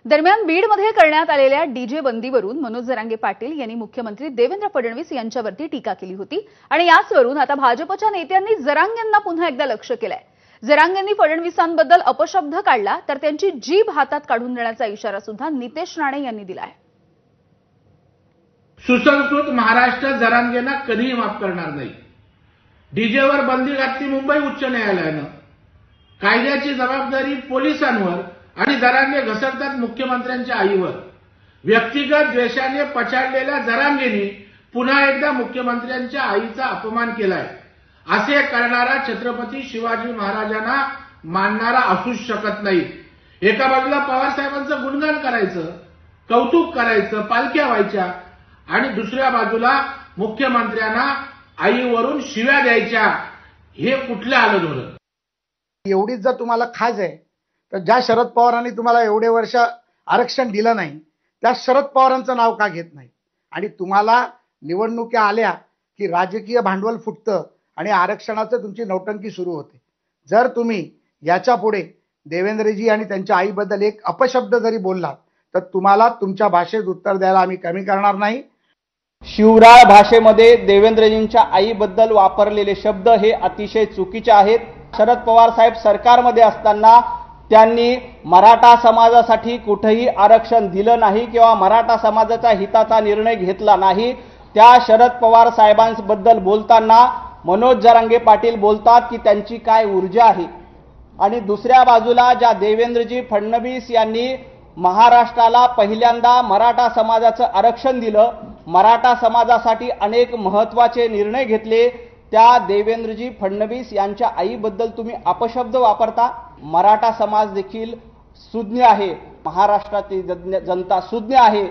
दरम्यान बीडमध्ये करण्यात आलेल्या डीजे बंदीवरून मनोज जरांगे पाटील यांनी मुख्यमंत्री देवेंद्र फडणवीस यांच्यावरती टीका केली होती आणि याचवरून आता भाजपच्या नेत्यांनी जरांगेंना पुन्हा एकदा लक्ष्य केलंय। जरांगेंनी फडणवीसांबद्दल अपशब्द काढला तर त्यांची जीभ हातात काढून देण्याचा इशारा सुद्धा नितेश राणे यांनी दिलाय। सुसंस्कृत महाराष्ट्र जरांगेंना कधीही माफ करणार नाही। डीजेवर बंदी घातली मुंबई उच्च न्यायालयानं। कायद्याची जबाबदारी पोलिसांवर आणि जरांगे घसरतात मुख्यमंत्र्यांच्या आईवर। व्यक्तिगत द्वेषाने पछाडलेल्या जरांगेंनी पुन्हा एकदा मुख्यमंत्र्यांच्या आईचा अपमान केलाय। असे करणारा छत्रपती शिवाजी महाराजांना मानणारा असूच शकत नाही। एका बाजूला पवार साहेबांचं गुणगान करायचं, कौतुक करायचं, पालख्या व्हायच्या आणि दुसऱ्या बाजूला मुख्यमंत्र्यांना आईवरून शिव्या द्यायच्या। हे कुठलं आलं धोरण? एवढीच जर तुम्हाला खाज आहे तर ज्या शरद पवारांनी तुम्हाला एवढे वर्ष आरक्षण दिलं नाही त्या शरद पवारांचं नाव का घेत नाही? आणि तुम्हाला निवडणुका आल्या की राजकीय भांडवल फुटतं आणि आरक्षणाचं तुमची नौटंकी सुरू होते। जर तुम्ही याच्या पुढे देवेंद्रजी आणि त्यांच्या आईबद्दल एक अपशब्द जरी बोलला तर तुम्हाला तुमच्या भाषेत उत्तर द्यायला आम्ही कमी करणार नाही। शिवराळ भाषेमध्ये देवेंद्रजींच्या आईबद्दल वापरलेले शब्द हे अतिशय चुकीचे आहेत। शरद पवार साहेब सरकारमध्ये असताना त्यांनी मराठा समाजासाठी कुठेही आरक्षण दिलं नाही किंवा मराठा समाजाच्या हिताचा निर्णय घेतला नाही। त्या शरद पवार साहेबांबद्दल बोलताना मनोज जरांगे पाटील बोलतात की त्यांची काय ऊर्जा आहे आणि दुसऱ्या बाजूला ज्या देवेंद्रजी फडणवीस यांनी महाराष्ट्राला पहिल्यांदा मराठा समाजाचं आरक्षण दिलं, मराठा समाजासाठी अनेक महत्त्वाचे निर्णय घेतले, त्या देवेंद्रजी फडणवीस यांच्या आईबद्दल तुम्ही अपशब्द वापरता। मराठा समाज देखील सुज्ञ आहे, महाराष्ट्रातील जनता सुज्ञ आहे।